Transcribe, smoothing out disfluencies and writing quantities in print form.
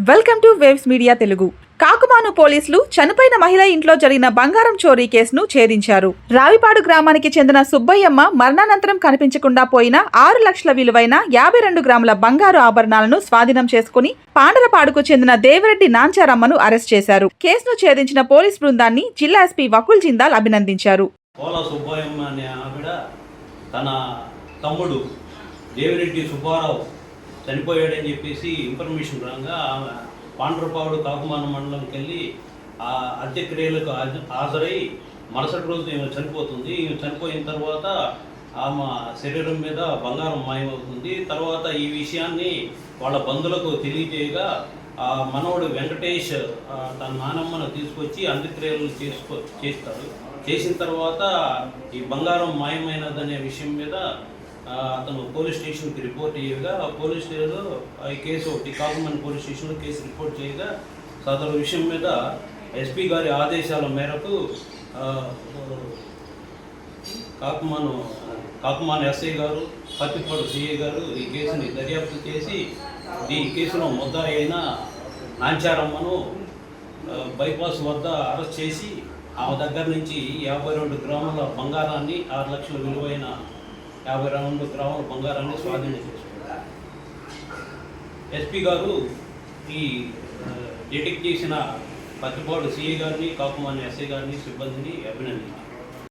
Welcome to waves media Telugu. Kakumanu పోలీసులు చనిపోయిన మహిళ ఇంట్లో జరిగిన బంగారం చోరీ కేసును ఛేదించారు. రావిపాడు గ్రామానికి చెందిన సుబ్బయ్యమ్మ మరణానంతరం కనిపించకుండా పోయిన 6 లక్షల విలువైన 52 గ్రాముల బంగారు ఆభరణాలను స్వాధీనం చేసుకుని పాండరపాడుకు చెందిన దేవిరెడ్డి నాంచారమ్మను అరెస్ట్ చేశారు. కేసును ఛేదించిన పోలీస్ బృందాన్ని జిల్లా ఎస్పీ వకుల్ జిందాల్ అభినందించారు. సుబ్బయ్యమ్మ అనే ఆవిడ తన తమ్ముడు దేవిరెడ్డి సుబ్బారావు చనిపోయాడని చెప్పేసి ఇన్ఫర్మేషన్ రాగా పాండ్రపాడు కాకుమాన మండలంకి వెళ్ళి ఆ అంత్యక్రియలకు హాజరై మరుసటి రోజు ఈమె చనిపోతుంది. ఈమె చనిపోయిన తర్వాత ఆమె శరీరం మీద బంగారం మాయమవుతుంది. తర్వాత ఈ విషయాన్ని వాళ్ళ బంధువులకు తెలియజేయగా ఆ మనవడు వెంకటేష్ తన నానమ్మను తీసుకొచ్చి అంత్యక్రియలు చేస్తారు. చేసిన తర్వాత ఈ బంగారం మాయమైనదనే విషయం మీద అతను పోలీస్ స్టేషన్కి రిపోర్ట్ చేయగా పోలీస్ స్టేషన్లో ఈ కేసు ఒకటి కాకుమాన్ పోలీస్ స్టేషన్లో కేసు రిపోర్ట్ చేయగా సదరు విషయం మీద ఎస్పీ గారి ఆదేశాల మేరకు కాకుమాన్ ఎస్ఐ గారు, పత్తిపాడు సిఐ గారు ఈ కేసుని దర్యాప్తు చేసి ఈ కేసులో ముద్దాయి అయిన నాంచారమ్మను బైపాస్ వద్ద అరెస్ట్ చేసి ఆమె దగ్గర నుంచి 52 గ్రాముల బంగారాన్ని 6 లక్షల విలువైన 52 గ్రాముల బంగారాన్ని స్వాధీనం చేసుకున్నారు. ఎస్పీ గారు ఈ డిటెక్ట్ చేసిన పత్తిపాడు సిఐ గారిని, కాకుమాన్ ఎస్ఐ గారిని, సిబ్బందిని అభినందించారు.